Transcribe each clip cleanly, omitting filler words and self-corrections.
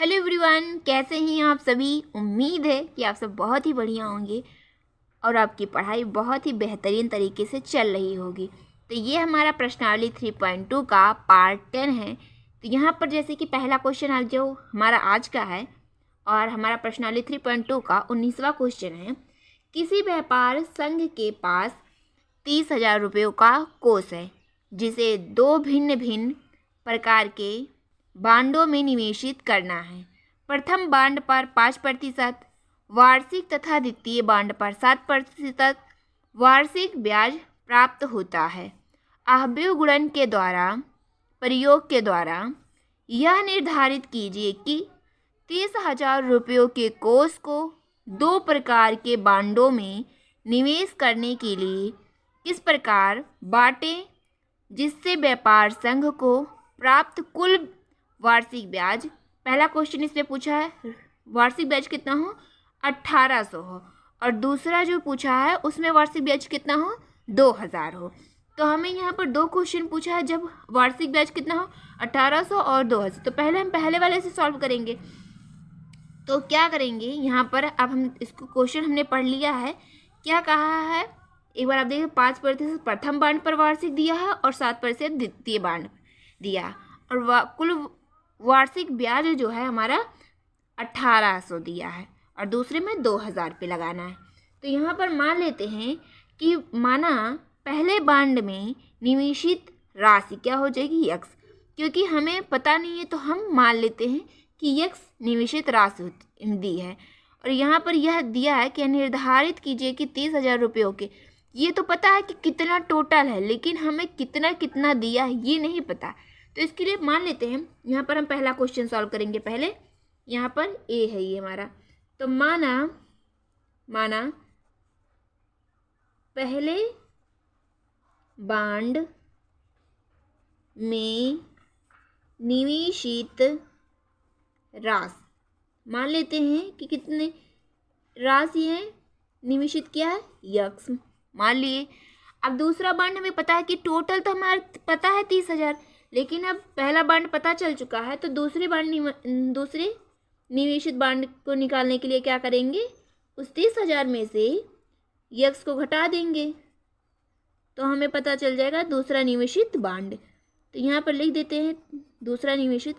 Hello everyone, कैसे हैं आप सभी। उम्मीद है कि आप सब बहुत ही बढ़िया होंगे और आपकी पढ़ाई बहुत ही बेहतरीन तरीके से चल रही होगी। तो ये हमारा प्रश्नावली 3.2 का पार्ट 10 है। तो यहाँ पर जैसे कि पहला क्वेश्चन आज जो हमारा आज का है और हमारा प्रश्नावली 3.2 का 19वां क्वेश्चन है। किसी व्यापार संघ के पास 30,000 रुपयों का कोष है जिसे दो भिन्न भिन्न प्रकार के बांडों में निवेशित करना है। प्रथम बांड पर 5% वार्षिक तथा द्वितीय बांड पर 7% वार्षिक ब्याज प्राप्त होता है। आव्यूह गुणन के प्रयोग के द्वारा यह निर्धारित कीजिए कि 30,000 रुपयों के कोष को दो प्रकार के बांडों में निवेश करने के लिए किस प्रकार बांटें जिससे व्यापार संघ को प्राप्त कुल वार्षिक ब्याज, पहला क्वेश्चन इसमें पूछा है वार्षिक ब्याज कितना हो 1800 हो और दूसरा जो पूछा है उसमें वार्षिक ब्याज कितना हो 2000 हो। तो हमें यहाँ पर दो क्वेश्चन पूछा है जब वार्षिक ब्याज कितना हो 1800 और 2000। तो पहले हम पहले वाले से सॉल्व करेंगे। तो क्या करेंगे यहाँ पर, अब हम इसको क्वेश्चन हमने पढ़ लिया है। क्या कहा है एक बार आप देखिए, 5% प्रथम बांड पर वार्षिक दिया है और 7% द्वितीय बांड दिया और कुल वार्षिक ब्याज जो है हमारा 1800 दिया है और दूसरे में 2000 पे लगाना है। तो यहाँ पर मान लेते हैं कि माना पहले बांड में निवेशित राशि क्या हो जाएगी x, क्योंकि हमें पता नहीं है तो हम मान लेते हैं कि x निवेशित राशि दी है और यहाँ पर यह दिया है कि निर्धारित कीजिए कि 30,000 रुपयों के, ये तो पता है कि कितना टोटल है लेकिन हमें कितना कितना दिया है ये नहीं पता। तो इसके लिए मान लेते हैं यहाँ पर हम पहला क्वेश्चन सॉल्व करेंगे। पहले यहाँ पर ए है ये हमारा। तो माना पहले बांड में निवेशित राशि, मान लेते हैं कि कितने राशि है निवेशित, क्या है यक्स मान लिए। अब दूसरा बांड हमें पता है कि टोटल तो हमारा पता है 30,000, लेकिन अब पहला बांड पता चल चुका है तो दूसरे निवेशित बांड को निकालने के लिए क्या करेंगे, उस 30,000 में से यक्स को घटा देंगे तो हमें पता चल जाएगा दूसरा निवेशित बांड। तो यहाँ पर लिख देते हैं दूसरा निवेशित।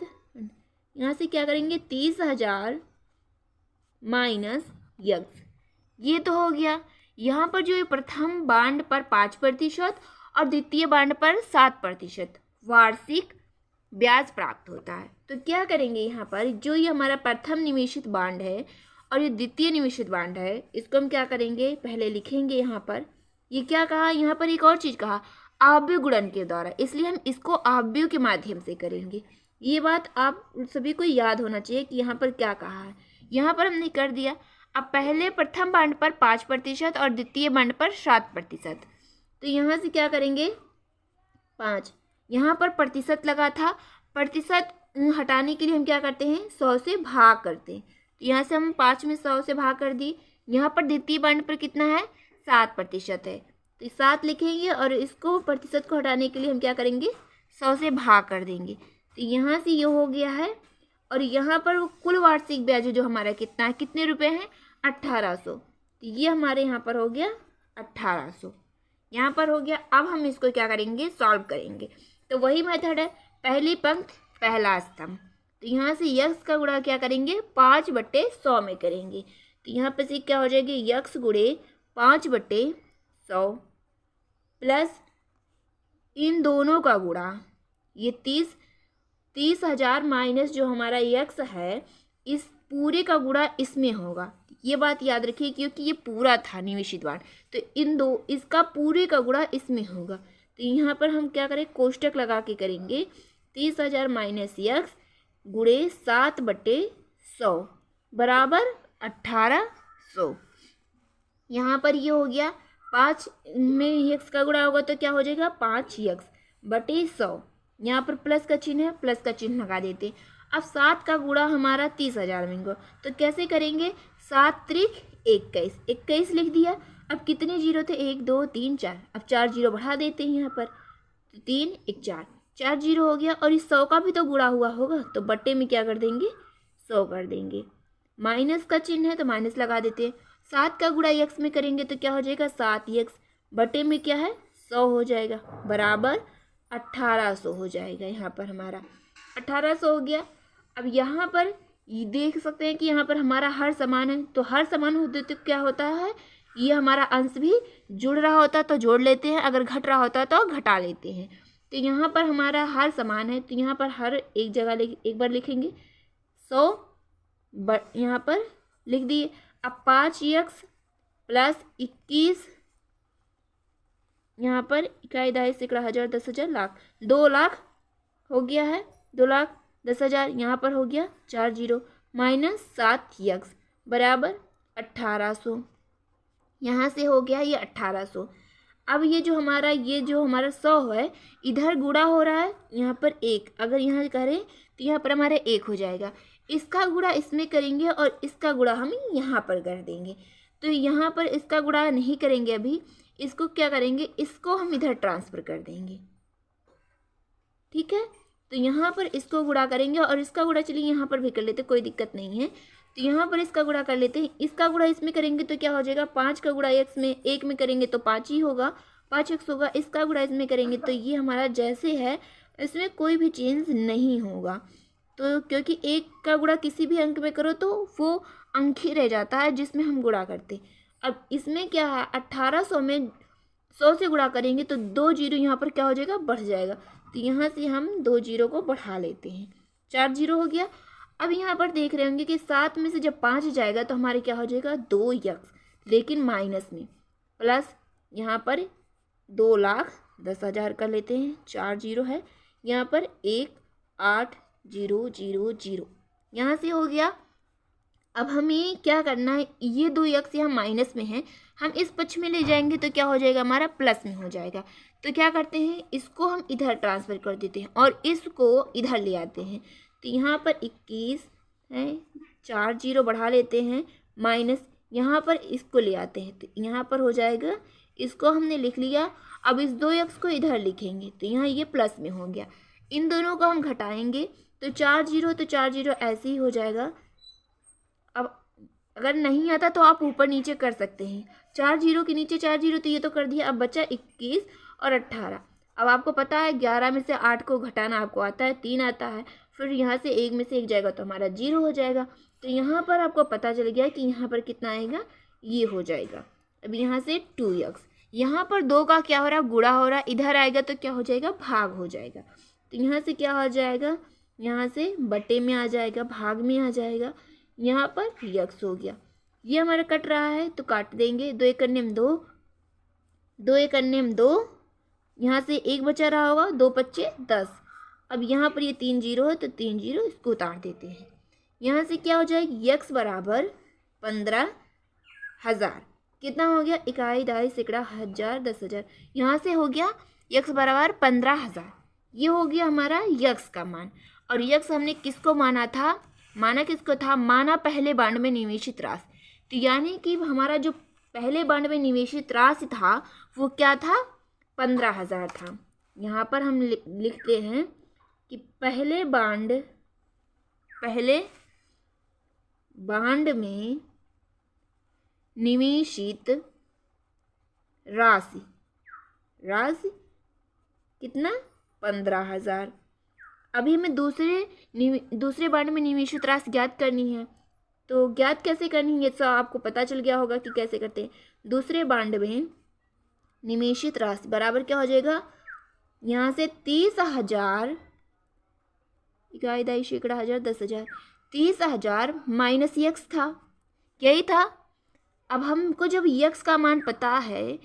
यहाँ से क्या करेंगे 30,000 माइनस यक्स, ये तो हो गया। यहाँ पर जो प्रथम बांड पर 5% और द्वितीय बांड पर 7% वार्षिक ब्याज प्राप्त होता है। तो क्या करेंगे यहाँ पर जो ये हमारा प्रथम निवेशित बांड है और ये द्वितीय निवेशित बांड है, इसको हम क्या करेंगे पहले लिखेंगे। यहाँ पर ये क्या कहा, यहाँ पर एक और चीज़ कहा आव्यूह गुणन के द्वारा, इसलिए हम इसको आव्यूह के माध्यम से करेंगे। ये बात आप सभी को याद होना चाहिए कि यहाँ पर क्या कहा है। यहाँ पर हमने कर दिया। अब पहले प्रथम बांड पर 5% और द्वितीय बांड पर 7%। तो यहाँ से क्या करेंगे 5, यहाँ पर प्रतिशत लगा था, प्रतिशत हटाने के लिए हम क्या करते हैं 100 से भाग करते हैं। तो यहाँ से हम 5 में 100 से भाग कर दी। यहाँ पर द्वितीय बांड पर कितना है 7% है तो 7 लिखेंगे और इसको प्रतिशत को हटाने के लिए हम क्या करेंगे 100 से भाग कर देंगे। तो यहाँ से ये हो गया है और यहाँ पर कुल वार्षिक ब्याज जो हमारा कितना है, कितने रुपए हैं 1800। तो ये हमारे यहाँ पर हो गया 1800, यहाँ पर हो गया। अब हम इसको क्या करेंगे सॉल्व करेंगे। तो वही मेथड है, पहली पंक्ति पहला स्तंभ। तो यहाँ से यक्स का गुणा क्या करेंगे 5/100 में करेंगे। तो यहाँ पर से क्या हो जाएगी यक्स गुणे 5/100 प्लस इन दोनों का गुणा, ये 30,000 माइनस जो हमारा यक्स है इस पूरे का गुणा इसमें होगा। ये बात याद रखिए क्योंकि ये पूरा था निवेशित बांड, तो इसका पूरे का गुणा इसमें होगा। तो यहाँ पर हम क्या करें कोष्टक लगा के करेंगे 30,000 माइनस यक्स गुणे 7/100 बराबर 1800। यहाँ पर ये हो गया 5 में यक्स का गुणा होगा तो क्या हो जाएगा 5 यक्स बटे 100। यहाँ पर प्लस का चिन्ह है, प्लस का चिन्ह लगा देते। अब 7 का गुणा हमारा 30,000 में होगा तो कैसे करेंगे 7 त्रिक 21 लिख दिया। अब कितने जीरो थे 1 2 3 4, अब 4 जीरो बढ़ा देते हैं यहाँ पर, तो 3 1 4 जीरो हो गया। और इस 100 का भी तो गुणा हुआ होगा तो बट्टे में क्या कर देंगे 100 कर देंगे। माइनस का चिन्ह है तो माइनस लगा देते हैं। 7 का गुणा x में करेंगे तो क्या हो जाएगा 7x बटे में क्या है 100 हो जाएगा बराबर 1800 हो जाएगा। यहाँ पर हमारा 1800 हो गया। अब यहाँ पर ये देख सकते हैं कि यहाँ पर हमारा हर समान है, तो हर समान होते तो क्या होता है ये हमारा अंश भी जुड़ रहा होता तो जोड़ लेते हैं, अगर घट रहा होता तो घटा लेते हैं। तो यहाँ पर हमारा हर समान है तो यहाँ पर हर एक जगह एक बार लिखेंगे 100 यहाँ पर लिख दिए। अब 5x प्लस 21 यहाँ पर इकाई दहाई सैकड़ा हज़ार 10,000 लाख 2 लाख हो गया है 2,10,000 यहाँ पर हो गया 4 जीरो माइनस 7x बराबर 1800 यहाँ से हो गया ये 1800। अब ये जो हमारा 100 है इधर गुणा हो रहा है यहाँ पर 1, अगर यहाँ करें तो यहाँ पर हमारे 1 हो जाएगा। इसका गुणा इसमें करेंगे और इसका गुणा हम यहाँ पर कर देंगे। तो यहाँ पर इसका गुणा नहीं करेंगे, अभी इसको क्या करेंगे इसको हम इधर ट्रांसफ़र कर देंगे। ठीक है, तो यहाँ पर इसको गुणा करेंगे और इसका गुणा चलिए यहाँ पर भी कर लेते, कोई दिक्कत नहीं है। तो यहाँ पर इसका गुणा कर लेते हैं, इसका गुणा इसमें करेंगे तो क्या हो जाएगा 5 का गुणा x में 1 में करेंगे तो 5 ही होगा 5x होगा। इसका गुणा इसमें करेंगे तो ये हमारा जैसे है इसमें कोई भी चेंज नहीं होगा। तो क्योंकि 1 का गुणा किसी भी अंक में करो तो वो अंक ही रह जाता है जिसमें हम गुणा करते। अब इसमें क्या है 1800 में 100 से गुणा करेंगे तो 2 जीरो यहाँ पर क्या हो जाएगा बढ़ जाएगा, तो यहाँ से हम 2 जीरो को बढ़ा लेते हैं 4 जीरो हो गया। अब यहाँ पर देख रहे होंगे कि 7 में से जब 5 जाएगा तो हमारे क्या हो जाएगा 2x, लेकिन माइनस में प्लस यहाँ पर 2,10,000 कर लेते हैं 4 जीरो है यहाँ पर 1,8,0,0,0 यहाँ से हो गया। अब हमें क्या करना है ये 2x यहाँ माइनस में है, हम इस पक्ष में ले जाएंगे तो क्या हो जाएगा हमारा प्लस में हो जाएगा। तो क्या करते हैं इसको हम इधर ट्रांसफ़र कर देते हैं और इसको इधर ले आते हैं। तो यहाँ पर 21 है 4 जीरो बढ़ा लेते हैं माइनस यहाँ पर इसको ले आते हैं तो यहाँ पर हो जाएगा, इसको हमने लिख लिया। अब इस 2x को इधर लिखेंगे तो यहाँ ये प्लस में हो गया। इन दोनों को हम घटाएंगे तो 4 जीरो ऐसे ही हो जाएगा। अब अगर नहीं आता तो आप ऊपर नीचे कर सकते हैं, 4 जीरो के नीचे 4 जीरो तो ये तो कर दिया। अब बचा 21 और 18। अब आपको पता है 11 में से 8 को घटाना आपको आता है 3 आता है, फिर यहाँ से 1 में से 1 जाएगा तो हमारा 0 हो जाएगा। तो यहाँ पर आपको पता चल गया कि यहाँ पर कितना आएगा ये हो जाएगा। अब यहाँ से 2x, यहाँ पर 2 का क्या हो रहा है गुणा हो रहा है, इधर आएगा तो क्या हो जाएगा भाग हो जाएगा। तो यहाँ से क्या हो जाएगा यहाँ से बटे में आ जाएगा भाग में आ जाएगा, यहाँ पर x हो गया। ये हमारा कट रहा है तो काट देंगे 2 एक अन्य में 2, 2 एक अन्य में 2, यहाँ से 1 बचा रहा होगा 2 पच्चे 10। अब यहाँ पर ये 3 जीरो है तो 3 जीरो इसको उतार देते हैं। यहाँ से क्या हो जाएगा x बराबर 15,000 कितना हो गया इकाई दहाई सैकड़ा हज़ार 10,000, यहाँ से हो गया x बराबर 15,000। ये हो गया हमारा x का मान। और x हमने किसको माना था, माना किसको था, माना पहले बांड में निवेशित राशि। तो यानी कि हमारा जो पहले बांड में निवेशित राशि था वो क्या था 15,000 था। यहाँ पर हम लिखते हैं कि पहले बांड में निवेशित राशि कितना 15,000। अभी हमें दूसरे बांड में निवेशित राशि ज्ञात करनी है, तो ज्ञात कैसे करनी है ये तो आपको पता चल गया होगा कि कैसे करते हैं। दूसरे बांड में निवेशित राशि बराबर क्या हो जाएगा, यहाँ से 30,000 इकाई दहाई सैकड़ा हज़ार 10,000, 30,000 माइनस x था, यही था। अब हमको जब x का मान पता है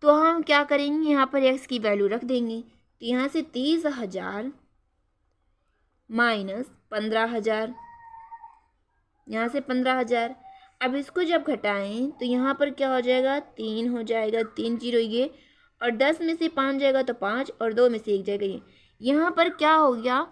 तो हम क्या करेंगे यहाँ पर x की वैल्यू रख देंगे। तो यहाँ से 30,000 माइनस 15,000, यहाँ से 15,000। अब इसको जब घटाएं तो यहाँ पर क्या हो जाएगा 3 हो जाएगा, 3 जीरो ये, और 10 में से 5 जाएगा तो 5 और 2 में से 1 जाएगा ये। यहाँ पर क्या हो गया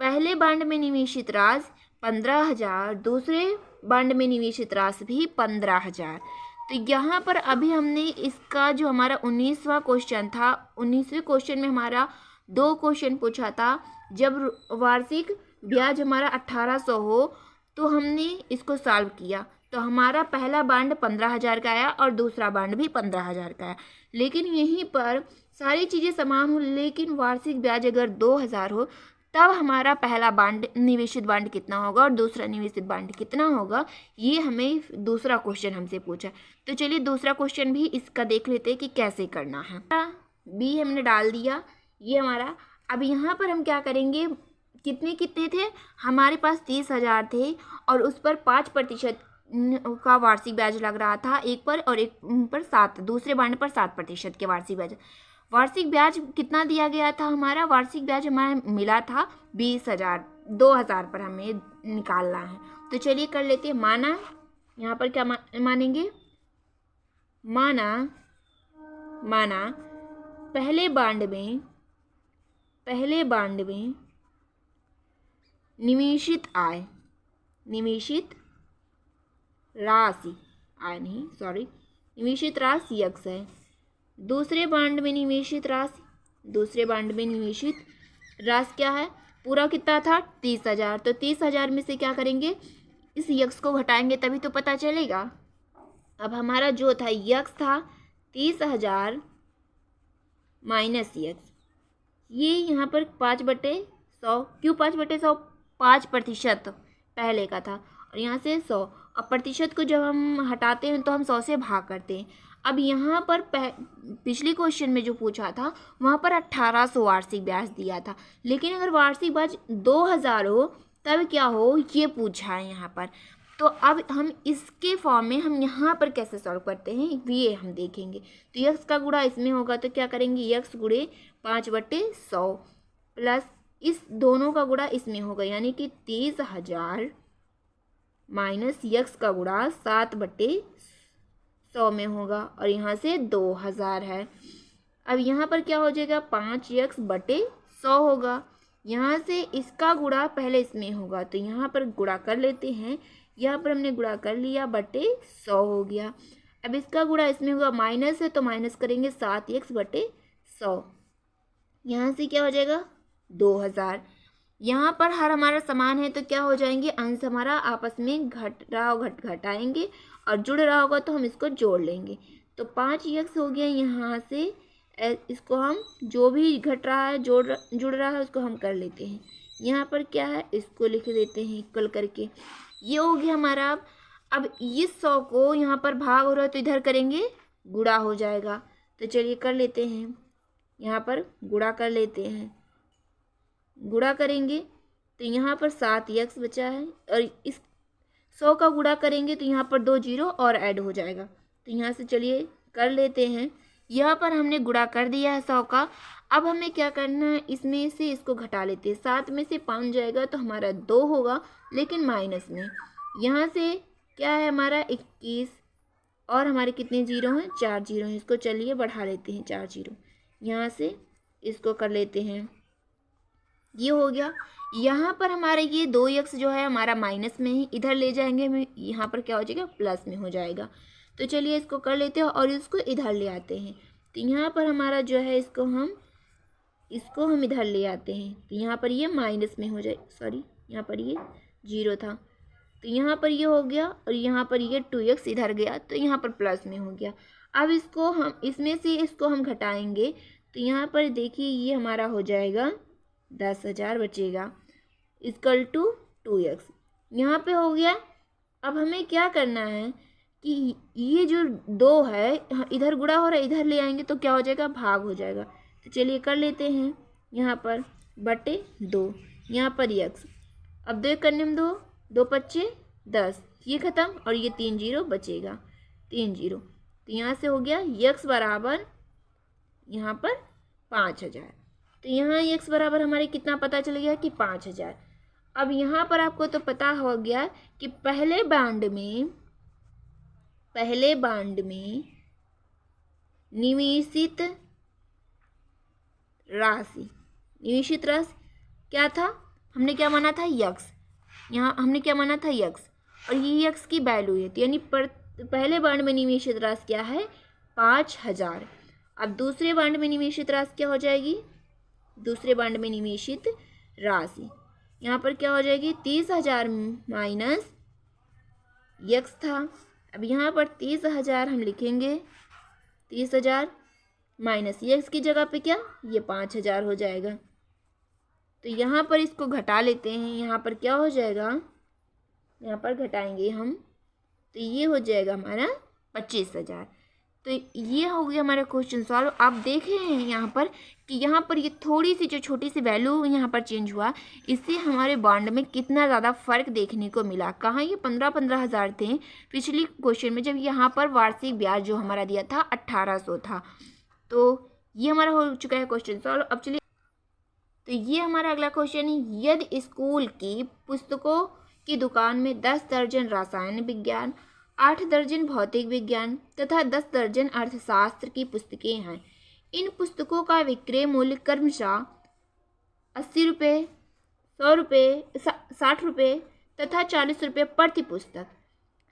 पहले बांड में निवेशित राशि 15,000, दूसरे बांड में निवेशित राशि भी 15,000। तो यहाँ पर अभी हमने इसका जो हमारा 19वां क्वेश्चन था, 19वें क्वेश्चन में हमारा 2 क्वेश्चन पूछा था। जब वार्षिक ब्याज हमारा 1800 हो तो हमने इसको सॉल्व किया तो हमारा पहला बांड 15,000 का आया और दूसरा बांड भी 15,000 का आया। लेकिन यहीं पर सारी चीज़ें समान हो, लेकिन वार्षिक ब्याज अगर 2,000 हो तब हमारा पहला बांड निवेशित बांड कितना होगा और दूसरा निवेशित बांड कितना होगा, ये हमें दूसरा क्वेश्चन हमसे पूछा। तो चलिए दूसरा क्वेश्चन भी इसका देख लेते हैं कि कैसे करना है। बी हमने डाल दिया ये हमारा। अब यहाँ पर हम क्या करेंगे, कितने कितने थे हमारे पास 30,000 थे और उस पर 5% का वार्षिक ब्याज लग रहा था, एक पर और एक पर 7, दूसरे बांड पर 7% के वार्षिक ब्याज। वार्षिक ब्याज कितना दिया गया था, हमारा वार्षिक ब्याज हमारा मिला था 20,000, 2,000 पर हमें निकालना है। तो चलिए कर लेते हैं। माना यहाँ पर क्या मानेंगे, माना पहले बांड में निवेशित राशि x है। दूसरे बांड में निवेशित राशि क्या है, पूरा कितना था 30,000। तो 30,000 में से क्या करेंगे, इस x को घटाएंगे तभी तो पता चलेगा। अब हमारा जो था x था 30,000 माइनस x, ये यहाँ पर 5/100, क्यों 5/100, 5% पहले का था और यहाँ से 100, और प्रतिशत को जब हम हटाते हैं तो हम 100 से भाग करते हैं। अब यहाँ पर पिछले क्वेश्चन में जो पूछा था वहाँ पर 1,800 वार्षिक ब्याज दिया था, लेकिन अगर वार्षिक ब्याज 2,000 हो तब क्या हो, ये पूछा है यहाँ पर। तो अब हम इसके फॉर्म में हम यहाँ पर कैसे सॉल्व करते हैं ये हम देखेंगे। तो x का गुणा इसमें होगा तो क्या करेंगे, x गुणे 5/100 प्लस इस दोनों का गुणा इसमें होगा, यानी कि 30,000 माइनस x का गुणा 7/100 में होगा और यहाँ से 2,000 है। अब यहाँ पर क्या हो जाएगा, 5x/100 होगा। यहाँ से इसका गुणा पहले इसमें होगा तो यहाँ पर गुणा कर लेते हैं, यहाँ पर हमने गुणा कर लिया, /100 हो गया। अब इसका गुणा इसमें होगा, माइनस है तो माइनस करेंगे 7x/100, यहाँ से क्या हो जाएगा 2,000। यहाँ पर हर हमारा समान है तो क्या हो जाएंगे, अंश हमारा आपस में घट रहा हो घटाएंगे और जुड़ रहा होगा तो हम इसको जोड़ लेंगे। तो 5x हो गया, यहाँ से इसको हम जो भी घट रहा है जुड़ रहा है उसको हम कर लेते हैं। यहाँ पर क्या है, इसको लिख देते हैं इक्वल करके, ये हो गया हमारा। अब इस 100 को यहाँ पर भाग हो रहा है तो इधर करेंगे गुणा हो जाएगा। तो चलिए कर लेते हैं, यहाँ पर गुणा कर लेते हैं। गुणा करेंगे तो यहाँ पर 7x बचा है और इस 100 का गुणा करेंगे तो यहाँ पर 2 0 और ऐड हो जाएगा। तो यहाँ से चलिए कर लेते हैं। यहाँ पर हमने गुणा कर दिया है 100 का। अब हमें क्या करना है, इसमें से इसको घटा लेते हैं। 7 में से 5 जाएगा तो हमारा 2 होगा, लेकिन माइनस में यहाँ से क्या है हमारा 21 और हमारे कितने जीरो हैं, 4 जीरो हैं। इसको चलिए बढ़ा लेते हैं 4 जीरो, यहाँ से इसको कर लेते हैं, ये हो गया। यहाँ पर हमारे ये 2x जो है हमारा माइनस में ही, इधर ले जाएंगे यहाँ पर क्या हो जाएगा प्लस में हो जाएगा। तो चलिए इसको कर लेते हैं और इसको इधर ले आते हैं। तो यहाँ पर हमारा जो है इसको हम इधर ले आते हैं तो यहाँ पर ये माइनस में हो जाए, सॉरी यहाँ पर ये 0 था तो यहाँ पर ये हो गया और यहाँ पर ये 2x इधर गया तो यहाँ पर प्लस में हो गया। अब इसको हम इसमें से इसको हम घटाएंगे तो यहाँ पर देखिए ये हमारा हो जाएगा 10,000 बचेगा इक्वल टू 2x, यहाँ पे हो गया। अब हमें क्या करना है कि ये जो 2 है इधर गुणा हो रहा है, इधर ले आएंगे तो क्या हो जाएगा भाग हो जाएगा। तो चलिए कर लेते हैं, यहाँ पर /2, यहाँ पर x। अब 2 करने में 2 2 5 10, ये ख़त्म और ये 3 0 बचेगा, 3 0। तो यहाँ से हो गया x बराबर यहाँ पर 5,000। तो यहाँ x बराबर हमारे कितना पता चल गया कि 5,000। अब यहाँ पर आपको तो पता हो गया कि पहले बांड में निवेशित राशि क्या था, हमने क्या माना था x, यहाँ हमने क्या माना था x और ये x की वैल्यू है, यानी पहले बांड में निवेशित राशि क्या है 5,000। अब दूसरे बांड में निवेशित राशि क्या हो जाएगी, दूसरे बांड में निवेशित राशि यहाँ पर क्या हो जाएगी, 30,000 माइनस यक्स था। अब यहाँ पर 30,000 हम लिखेंगे, 30,000 माइनस यक्स की जगह पे क्या, ये 5,000 हो जाएगा। तो यहाँ पर इसको घटा लेते हैं, यहाँ पर क्या हो जाएगा, यहाँ पर घटाएंगे हम तो ये हो जाएगा हमारा 25,000। तो ये हो गया हमारा क्वेश्चन सॉल्व। आप देख रहे हैं यहाँ पर कि यहाँ पर ये थोड़ी सी जो छोटी सी वैल्यू यहाँ पर चेंज हुआ, इससे हमारे बॉन्ड में कितना ज़्यादा फर्क देखने को मिला। कहाँ ये 15,000 थे पिछली क्वेश्चन में, जब यहाँ पर वार्षिक ब्याज जो हमारा दिया था 1,800 था। तो ये हमारा हो चुका है क्वेश्चन सॉल्व। अब चलिए, तो ये हमारा अगला क्वेश्चन है, यदि स्कूल की पुस्तकों की दुकान में 10 दर्जन रसायन विज्ञान, 8 दर्जन भौतिक विज्ञान तथा 10 दर्जन अर्थशास्त्र की पुस्तकें हैं, इन पुस्तकों का विक्रय मूल्य क्रमशः 80 रुपये, 100 रुपये, 60 रुपये तथा 40 रुपये प्रति पुस्तक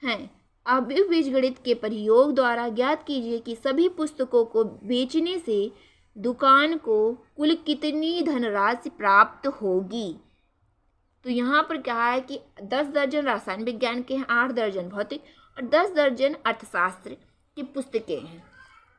हैं। अब बीजगणित के प्रयोग द्वारा ज्ञात कीजिए कि सभी पुस्तकों को बेचने से दुकान को कुल कितनी धनराशि प्राप्त होगी। तो यहाँ पर क्या है कि 10 दर्जन रसायन विज्ञान के हैं, 8 दर्जन भौतिक और 10 दर्जन अर्थशास्त्र की पुस्तकें हैं।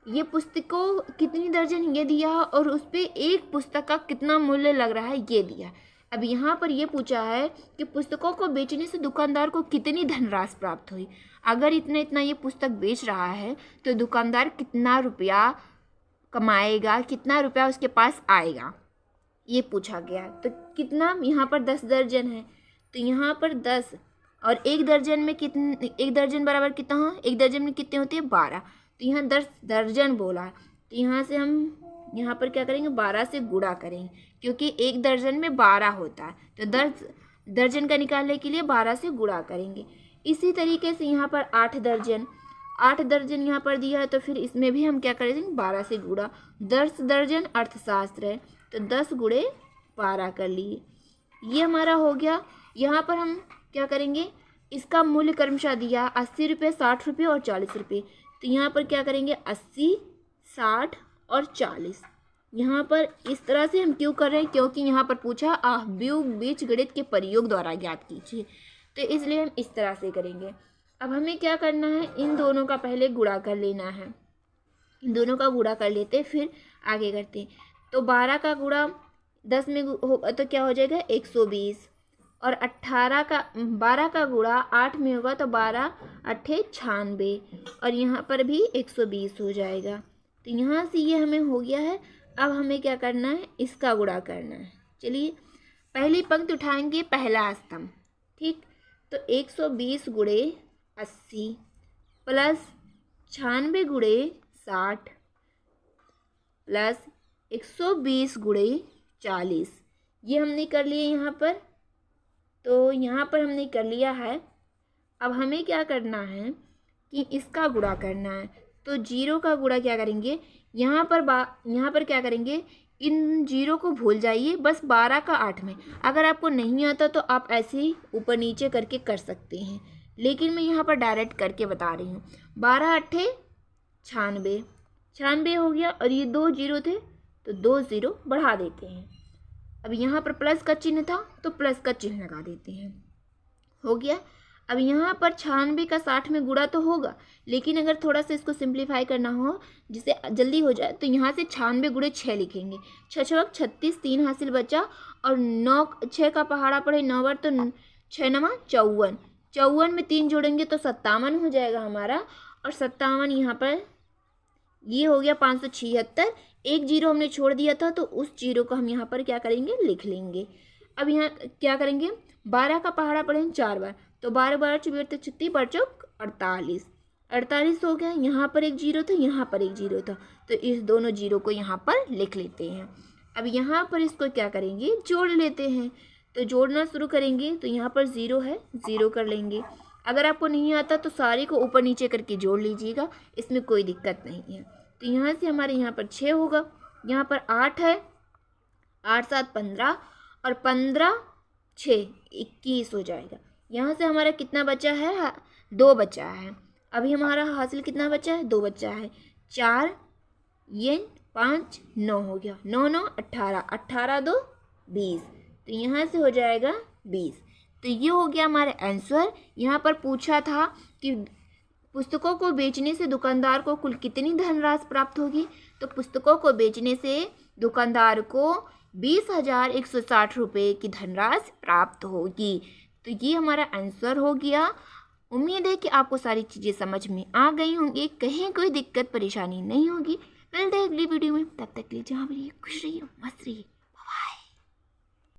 ये पुस्तकों कितनी दर्जन ये दिया और उस पर एक पुस्तक का कितना मूल्य लग रहा है ये दिया। अब यहाँ पर ये पूछा है कि पुस्तकों को बेचने से दुकानदार को कितनी धनराशि प्राप्त हुई। अगर इतना इतना ये पुस्तक बेच रहा है तो दुकानदार कितना रुपया कमाएगा, कितना रुपया उसके पास आएगा, ये पूछा गया। तो कितना, यहाँ पर 10 दर्जन है तो यहाँ पर 10 और एक दर्जन में कितने, एक दर्जन बराबर कितना हो, एक दर्जन में कितने होते हैं 12। तो यहाँ 10 दर्जन बोला है तो यहाँ से हम यहाँ पर क्या करेंगे, 12 से गुणा करेंगे क्योंकि एक दर्जन में 12 होता है। तो 10 दर्जन का निकालने के लिए 12 से गुणा करेंगे। इसी तरीके से यहाँ पर 8 दर्जन यहाँ पर दिया है तो फिर इसमें भी हम क्या करेंगे, 12 से गुणा। 10 दर्जन अर्थशास्त्र है तो 10 गुणे 12 कर लिए, ये हमारा हो गया। यहाँ पर हम क्या करेंगे, इसका मूल्य क्रमशः दिया 80 रुपये, 60 रुपये और 40 रुपये। तो यहाँ पर क्या करेंगे, 80, 60 और 40। यहाँ पर इस तरह से हम क्यों कर रहे हैं, क्योंकि यहाँ पर पूछा बीजगणित के प्रयोग द्वारा ज्ञात कीजिए, तो इसलिए हम इस तरह से करेंगे। अब हमें क्या करना है, इन दोनों का पहले गुणा कर लेना है। इन दोनों का गुणा कर लेते फिर आगे करते हैं। तो 12 का गुणा 10 में होगा तो क्या हो जाएगा, 120 और 12 का गुणा 8 में होगा तो 12 8 96 और यहाँ पर भी 120 हो जाएगा। तो यहाँ से ये हमें हो गया है। अब हमें क्या करना है, इसका गुणा करना है। चलिए पहली पंक्ति उठाएंगे, पहला स्तंभ, ठीक। तो 120 गुणे 80 प्लस 96 गुणे 60 प्लस 120 गुणे 40, ये हमने कर लिए यहाँ पर। तो यहाँ पर हमने कर लिया है। अब हमें क्या करना है कि इसका गुणा करना है। तो 0 का गुणा क्या करेंगे, यहाँ पर क्या करेंगे, इन 0 को भूल जाइए, बस 12 का 8 में। अगर आपको नहीं आता तो आप ऐसे ही ऊपर नीचे करके कर सकते हैं, लेकिन मैं यहाँ पर डायरेक्ट करके बता रही हूँ। 12 8 96 हो गया और ये 2 0 थे तो 2 0 बढ़ा देते हैं। अब यहाँ पर प्लस का चिन्ह था तो प्लस का चिन्ह लगा देते हैं, हो गया। अब यहाँ पर 96 का 60 में गुणा तो होगा, लेकिन अगर थोड़ा सा इसको सिंप्लीफाई करना हो जिससे जल्दी हो जाए तो यहाँ से 96 गुणे 6 लिखेंगे। 6 36, 3 हासिल बचा और 9 6 का पहाड़ा पड़े 9 बार तो 6 9 54, 54 में 3 जोड़ेंगे तो 57 हो जाएगा हमारा। और 57 यहाँ पर ये हो गया 576। एक 0 हमने छोड़ दिया था तो उस 0 को हम यहाँ पर क्या करेंगे, लिख लेंगे। अब यहाँ क्या करेंगे, 12 का पहाड़ा पढ़ेंगे 4 बार तो 12 12 24 36 पर चौक 48 हो गया। यहाँ पर एक 0 था, यहाँ पर एक 0 था तो इस दोनों 0 को यहाँ पर लिख लेते हैं। अब यहाँ पर इसको क्या करेंगे, जोड़ लेते हैं। तो जोड़ना शुरू करेंगे तो यहाँ पर 0 है, 0 कर लेंगे। अगर आपको नहीं आता तो सारे को ऊपर नीचे करके जोड़ लीजिएगा, इसमें कोई दिक्कत नहीं है। तो यहाँ से हमारे यहाँ पर 6 होगा, यहाँ पर 8 है, 8 7 15 और 15 6 21 हो जाएगा। यहाँ से हमारा कितना बचा है, 2 बचा है। अभी हमारा हासिल कितना बचा है, 2 बचा है। 4 ये 5 9 हो गया, 9 9 18, 18 2 20। तो यहाँ से हो जाएगा 20। तो ये हो गया हमारा आंसर। यहाँ पर पूछा था कि पुस्तकों को बेचने से दुकानदार को कुल कितनी धनराशि प्राप्त होगी। तो पुस्तकों को बेचने से दुकानदार को 20,160 रुपये की धनराशि प्राप्त होगी। तो ये हमारा आंसर हो गया। उम्मीद है कि आपको सारी चीज़ें समझ में आ गई होंगी, कहीं कोई दिक्कत परेशानी नहीं होगी। मिलते हैं अगली वीडियो में, तब तक के लिए जहाँ भी खुश रहिए, मस्त रहिए।